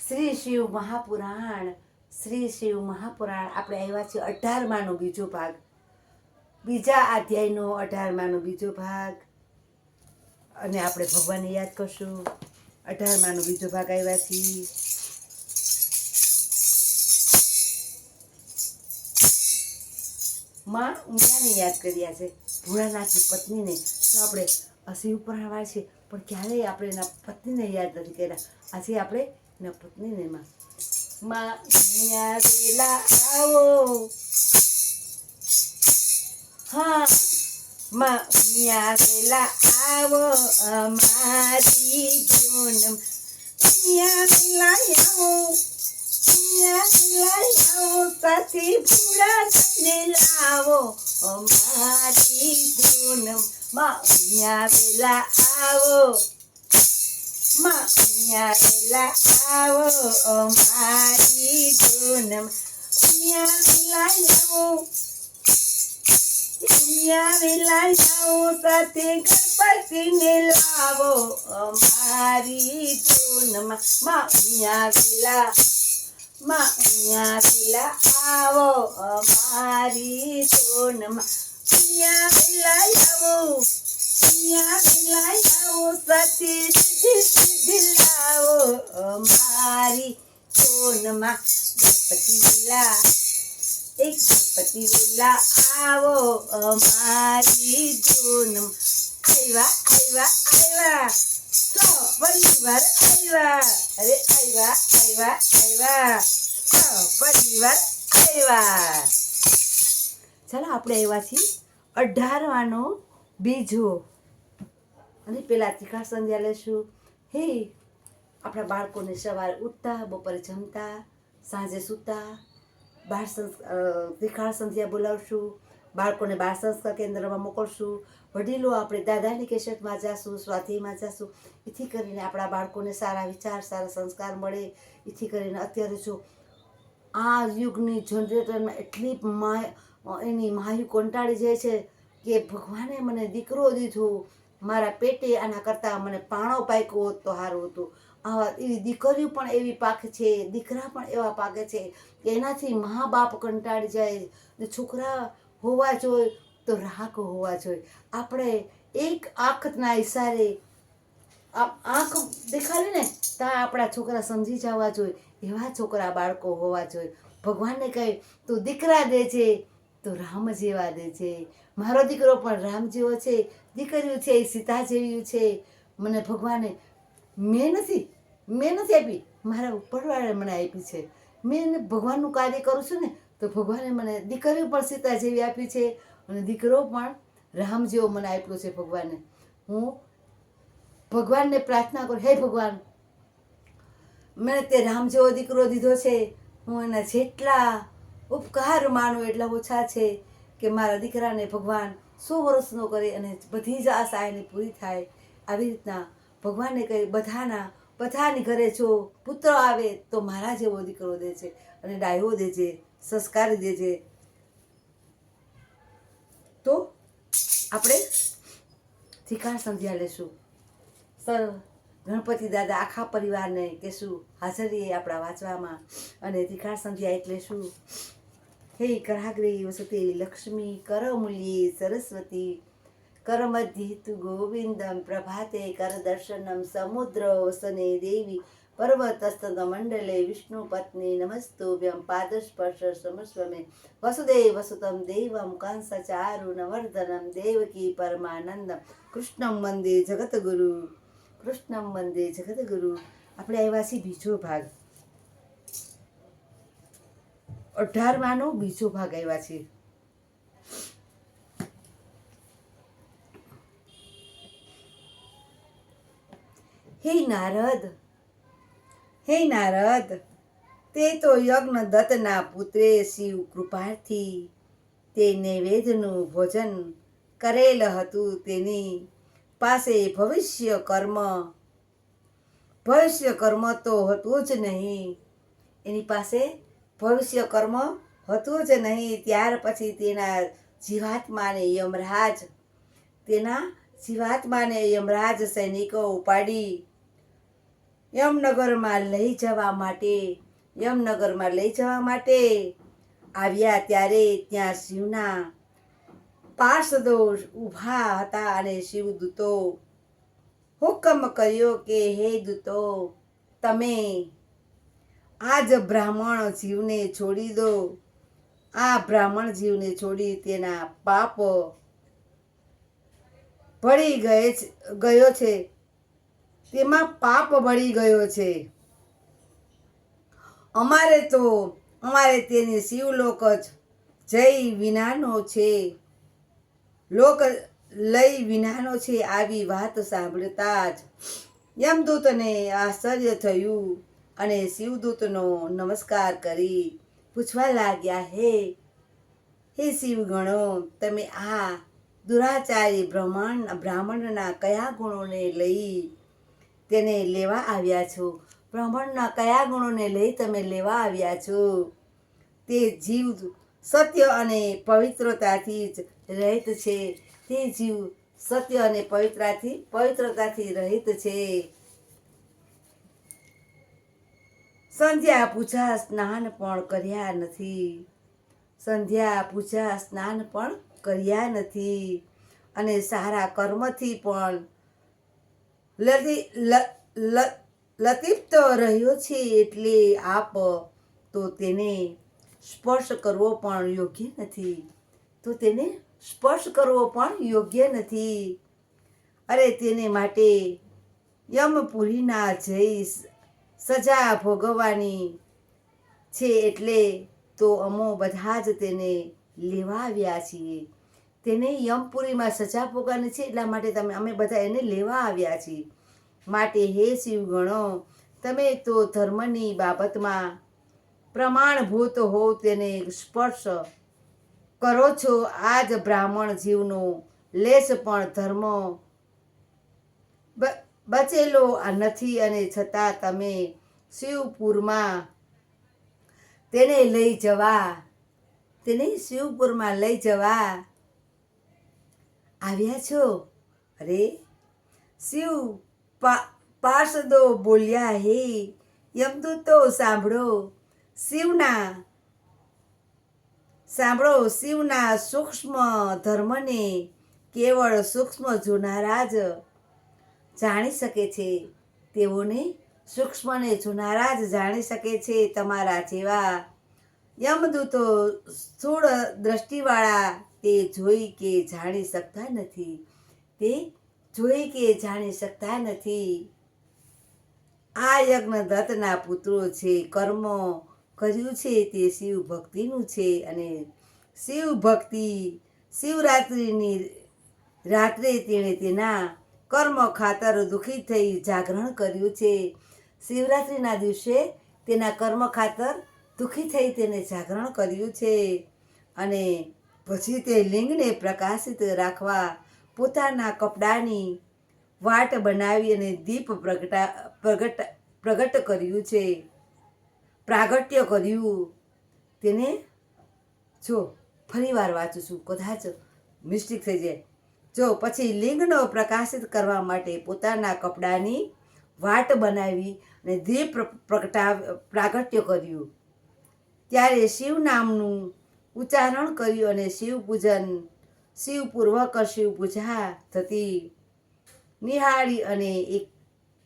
શ્રી શિવ મહાપુરાણ આપણે આવ્યા છીએ 18માનો બીજો ભાગ, બીજા અધ્યાયનો 18માનો બીજો ભાગ. અને આપણે ભગવાનને યાદ કરશું. 18માનો બીજો ભાગ આવ્યા છીએ. માં ઉમિયાને યાદ કર્યા છે, ભોળાનાથની પત્નીને. તો આપણે શિવ પુરાણ વાળ છે, પણ ક્યારેય આપણે એના પત્નીને યાદ નથી કર્યા. આજે આપણે એના પત્નીને માં ઉમિયા વેલા આવો. હા, માં ઉમિયા વેલા આવો અમારી જોન. ઉમિયા વેલા આવો, ઉમિયા વેલા આવો, સાથે ભોળાનાથને લાવો અમારી જોન. માં ઉમિયા વેલા આવો, માં ઉમિયા વેલા આવો અમારી જોન. ઉમિયા વેલા આવો, ઉમિયા વેલા આવો, સાથે ગણપતિને લાવો અમારી જોન. માં ઉમિયા વેલા, માં ઉમિયા વેલા આવો અમારી જોન. ઉમિયા વેલા આવો, ઉમિયા વેલા આવો, સાથે સિદ્ધિ લાવો અમારી જોનમાં. ગણપતિ વેલા, એક ગણપતિ વેલા આવો અમારી જોનમાં. આવ્યા આવ્યા આવ્યા, સો પરિવાર આવ્યા. અરે આવ્યા આવ્યા આવ્યા, સો પરિવાર આવ્યા. ચાલો આપણે આવ્યા છીએ 18વાનો બીજો. અને પેલા તીખા સંધ્યા લેશું. હે, આપણા બાળકોને સવારે ઉઠતા, બપોરે જમતા, સાંજે સૂતા તીખા સંધ્યા બોલાવશું. બાળકોને બાળ સંસ્કાર કેન્દ્રમાં મોકલશું. વડીલો આપણે દાદાની કેસેટમાં જાશું, સ્વાધ્યાયમાં જાશું. એથી કરીને આપણા બાળકોને સારા વિચાર, સારા સંસ્કાર મળે. એથી કરીને અત્યારે જો આ યુગની જનરેટરમાં એટલી એની માયુ કંટાળી જાય છે કે ભગવાને મને દીકરો દીધો, મારા પેટે આના કરતાં મને પાણો પાક્યો હોત તો સારું હતું. આવા એવી દીકરીઓ પણ એવી પાકે છે, દીકરા પણ એવા પાકે છે કે એનાથી મા બાપ કંટાળી જાય. છોકરા હોવા જોઈએ તો રાહક હોવા જોઈએ. આપણે એક આંખના ઈશારે આંખ દેખાડી ને ત્યાં આપણા છોકરા સમજી જવા જોઈએ. એવા છોકરા બાળકો હોવા જોઈએ. ભગવાનને કહે તું દીકરા દેજે તો રામ જેવા દેજે. મારો દીકરો પણ રામ જેવો છે, દીકરીઓ છે એ સીતા જેવી છે. મને ભગવાને મેં નથી આપી, મારા ઉપરવાળાએ મને આપી છે. મેં ભગવાનનું કાર્ય કરું છું ને, તો ભગવાને મને દીકરીઓ પણ સીતા જેવી આપી છે અને દીકરો પણ રામ જેવો મને આપ્યો છે. ભગવાને હું ભગવાનને પ્રાર્થના કરું, હે ભગવાન, મને તે રામ જેવો દીકરો દીધો છે. હું એના જેટલા ઉપકાર માનું એટલા ઓછા છે કે મારા દીકરાને ભગવાન 100 વર્ષનો કરે અને બધી જ આશા એની પૂરી થાય. આવી રીતના ભગવાનને કહી બધાની ઘરે જો પુત્ર આવે તો મારા જેવો દીકરો દેજે અને ડાયો દેજે, સંસ્કારી દેજે. તો આપણે તીખા સંધ્યા લેશું. ગણપતિ દાદા આખા પરિવારને કહેશું હાજર રહીએ આપણા વાંચવામાં. અને તીખા સંધ્યા એટલે શું? હે કરાગ્રે વસતે લક્ષ્મી, કરમૂલ્યે સરસ્વતી, કરમધ્યે ગોવિંદમ, પ્રભાતે કરદર્શનમ, સમુદ્ર વસને દેવી, પર્વતસ્તન મંડલે વિષ્ણુ પત્ની નમસ્તુભ્યમ, પાદસ્પર્શ સમસ્વમે, વસુદેવ વસુતમ દેવમ, કંસચારુણવર્ધનમ, દેવકી પરમાનંદમ, કૃષ્ણમ વંદે જગતગુરુ, કૃષ્ણમ વંદે જગતગુરુ. આપણે આવ્યા છીએ બીજો ભાગ, 18માંનો બીજો ભાગ આવ્યા છે. હે નારદ, તે તો યજ્ઞ દત્તના પુત્રે શિવ કૃપાથી તે નૈવેદ્યનું ભોજન કરેલ હતું. તેની પાસે ભવિષ્ય કર્મ તો હતું જ નહીં. એની પાસે ભવિષ્ય કર્મ હતું જ નહીં. ત્યાર પછી તેના જીવાત્માને યમરાજ સૈનિકો ઉપાડી યમનગરમાં લઈ જવા માટે આવ્યા. ત્યારે ત્યાં શિવના પાર્ષદો ઊભા હતા અને શિવદૂતો હુકમ કર્યો કે હે દૂતો, તમે આજ બ્રાહ્મણ જીવને છોડી દો. આ બ્રાહ્મણ જીવને છોડી તેના પાપ ભળી ગયો છે, તેમાં પાપ ભળી ગયો છે. અમારે તેને શિવલોક જ લઈ વિનાનો છે. આવી વાત સાંભળતા જ યમદૂતને આશ્ચર્ય થયું અને શિવદૂતનો નમસ્કાર કરી પૂછવા લાગ્યા, હે શિવગણો, તમે આ દુરાચારી બ્રાહ્મણના કયા ગુણોને લઈ તેને લેવા આવ્યા છો? બ્રાહ્મણના કયા ગુણોને લઈ તમે લેવા આવ્યા છો? તે જીવ સત્ય અને પવિત્રતાથી જ રહિત છે. તે જીવ સત્ય અને પવિત્રતાથી રહિત છે. સંધ્યા પૂજા સ્નાન પણ કર્યા નથી અને સારા કર્મથી પણ લતિપ્ત રહ્યો છે. એટલે આપ તો તેને સ્પર્શ કરવો પણ યોગ્ય નથી. અરે તેને માટે યમપુરીના જઈ સજા ભોગવવાની છે. એટલે તો અમો બધા જ તેને લેવા આવ્યા છીએ. તેને યમપુરીમાં સજા ભોગવવાની છે, એટલા માટે અમે બધા એને લેવા આવ્યા છીએ. માટે હે શિવગણો, તમે તો ધર્મની બાબતમાં પ્રમાણભૂત હો, તેને સ્પર્શ કરો છો. આજ બ્રાહ્મણ જીવનો લેશ પણ ધર્મ બચેલો નથી અને છતાં તમે શિવપુરમાં તેને લઈ જવા આવ્યા છો. અરે શિવ પાર્ષદો બોલ્યા, હે યમદૂતો, સાંભળો. શિવના સૂક્ષ્મ ધર્મને કેવળ સૂક્ષ્મ જોનારા જ જાણી શકે છે. તેઓને સૂક્ષ્મને જોનારા જ જાણી શકે છે. તમારા જેવા યમદૂતો સ્થૂળ દ્રષ્ટિવાળા તે જોઈ કે જાણી શકતા નથી. આ યજ્ઞદત્તના પુત્રો છે. કર્મ કર્યું છે તે શિવ ભક્તિનું છે અને શિવરાત્રિની રાત્રે તેણે તેના કર્મ ખાતર દુઃખી થઈ જાગરણ કર્યું છે. શિવરાત્રિના દિવસે તેના કર્મ ખાતર દુઃખી થઈ તેને જાગરણ કર્યું છે. અને પછી તે લિંગને પ્રકાશિત રાખવા પોતાના કપડાની વાટ બનાવી અને દીપ પ્રાગટ્ય કર્યું. તેને જો ફરી વાર વાંચું છું, કદાચ મિસ્ટેક થઈ જાય. જો પછી લિંગનો પ્રકાશિત કરવા માટે પોતાના કપડાની વાટ બનાવી અને દીપ પ્રાગટ્ય કર્યું. ત્યારે શિવ નામનું ઉચ્ચારણ કર્યું અને શિવપૂર્વક શિવ પૂજા થતી નિહાળી અને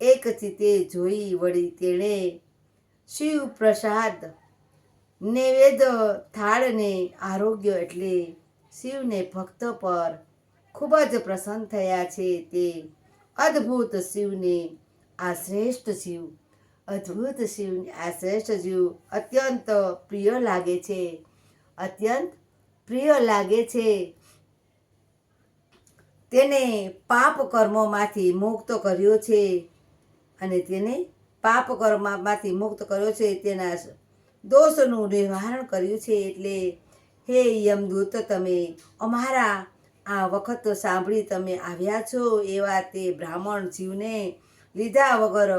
એક ચિત્તે જોઈ. વળી તેણે શિવ પ્રસાદ નૈવેદ્ય થાળને આરોગ્ય. એટલે શિવને ભક્ત પર ખૂબ જ પ્રસન્ન થયા છે. તે અદ્ભુત શિવને આ શ્રેષ્ઠ જીવ અત્યંત પ્રિય લાગે છે. તેને પાપ કર્મોમાંથી મુક્ત કર્યો છે તેના દોષનું નિવારણ કર્યું છે. એટલે હે યમદૂત, તમે અમારા આ વખત સાંભળી તમે આવ્યા છો એવા તે બ્રાહ્મણ જીવને લીધા વગર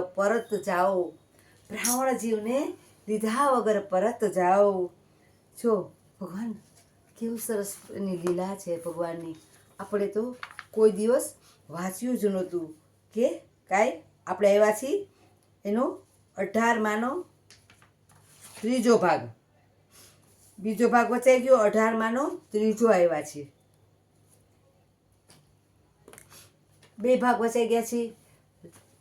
પરત જાઓ. જો ભગવાન કેવું સરસ એની લીલા છે ભગવાનની. આપણે તો કોઈ દિવસ વાંચ્યું જ નહોતું કે કાંઈ આપણે આવ્યા છીએ એનો 18માંનો ત્રીજો ભાગ, બીજો ભાગ વચાઈ ગયો, 18માંનો ત્રીજો આવ્યા છે, 2 ભાગ વચાઈ ગયા છે.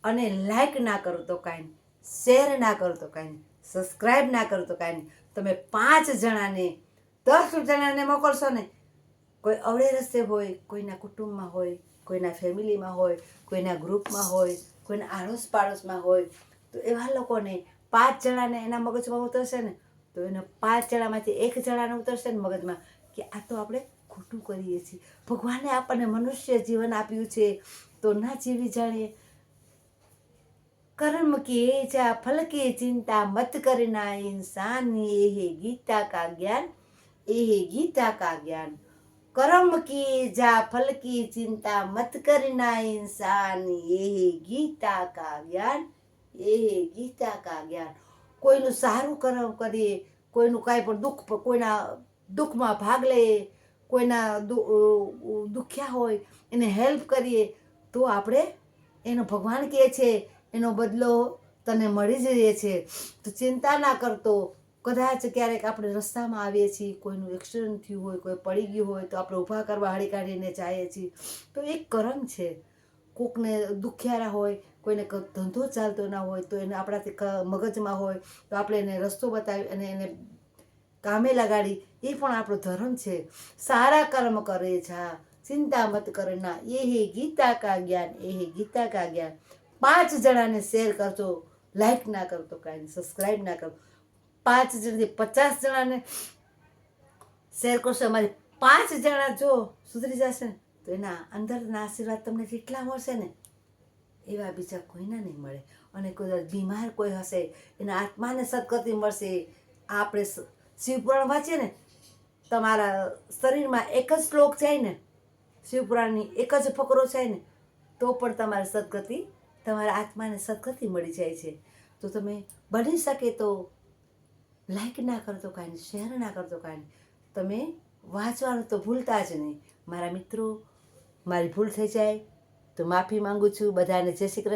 અને લાઈક ના કરો તો કાંઈ નહીં, શેર ના કરો તો કાંઈ નહીં, સબસ્ક્રાઈબ ના કરો તો કાંઈ નહીં. તમે 5 જણાને 10 જણાને મોકલશો ને, કોઈ અવળે રસ્તે હોય, કોઈના કુટુંબમાં હોય, કોઈના ફેમિલીમાં હોય, કોઈના ગ્રુપમાં હોય, કોઈના આડોશ પાડોશમાં હોય, તો એવા લોકોને 5 જણાને એના મગજમાં ઉતરશે ને, તો એને 5 જણામાંથી 1 જણાને ઉતરશે ને મગજમાં કે આ તો આપણે ખોટું કરીએ છીએ, ભગવાને આપણને મનુષ્ય જીવન આપ્યું છે તો ના જીવી જાણીએ. कर्म किए जा फल की चिंता मत करना इंसान, ये है गीता का ज्ञान, ये है गीता का ज्ञान. कर्म किए जा फल की चिंता मत करना इंसान, ये है गीता का જ્ઞાન, ये है गीता का જ્ઞાન. કોઈનું સારું કર્મ કરીએ, કોઈનું કાંઈ પણ દુઃખ, કોઈના દુઃખમાં ભાગ લઈએ, કોઈના દુખ્યા હોય એને હેલ્પ કરીએ તો આપણે એનો ભગવાન કહે છે એનો બદલો તને મળી જ રહે છે. તો ચિંતા ના કરતો. કદાચ ક્યારેક આપણે રસ્તામાં આવીએ છીએ, કોઈનું એક્સિડન્ટ થયું હોય, કોઈ પડી ગયું હોય તો આપણે ઊભા કરવા હળી કાઢીને જઈએ છીએ, તો એક કર્મ છે. કોકને દુખિયારા હોય, કોઈને ધંધો ચાલતો ના હોય તો એને આપણાથી મગજમાં હોય તો આપણે એને રસ્તો બતાવી અને એને કામે લગાડી, એ પણ આપણો ધર્મ છે. સારા કર્મ કરે છે, ચિંતા મત કરના, એ હે ગીતા કા જ્ઞાન, એ હે ગીતા કા જ્ઞાન. 5 જણાને શેર કરજો, લાઈક ના કરતો કાંઈ નહીં, સબસ્ક્રાઈબ ના કરો. 5 જણાથી 50 જણાને શેર કરશો, અમારી 5 જણા જો સુધરી જશે ને તો એના અંદરના આશીર્વાદ તમને જેટલા મળશે ને એવા બીજા કોઈના નહીં મળે. અને કોઈ બીમાર કોઈ હશે એના આત્માને સદગતિ મળશે. આપણે શિવપુરાણ વાંચીએ ને, તમારા શરીરમાં એક જ શ્લોક જાય ને, શિવપુરાણની એક જ ફકરો જાય ને તો પણ તમારે સદગતિ, તમારા આત્માને સદગતિ મળી જાય છે. તો તમે બની શકે તો લાઈક ના કરતો કાંઈ નહીં, શેર ના કરતો કાંઈ નહીં. તમે વાંચવાનું તો ભૂલતા જ નહીં. મારા મિત્રો, મારી ભૂલ થઈ જાય તો માફી માંગુ છું. બધાને જય શ્રી કૃષ્ણ.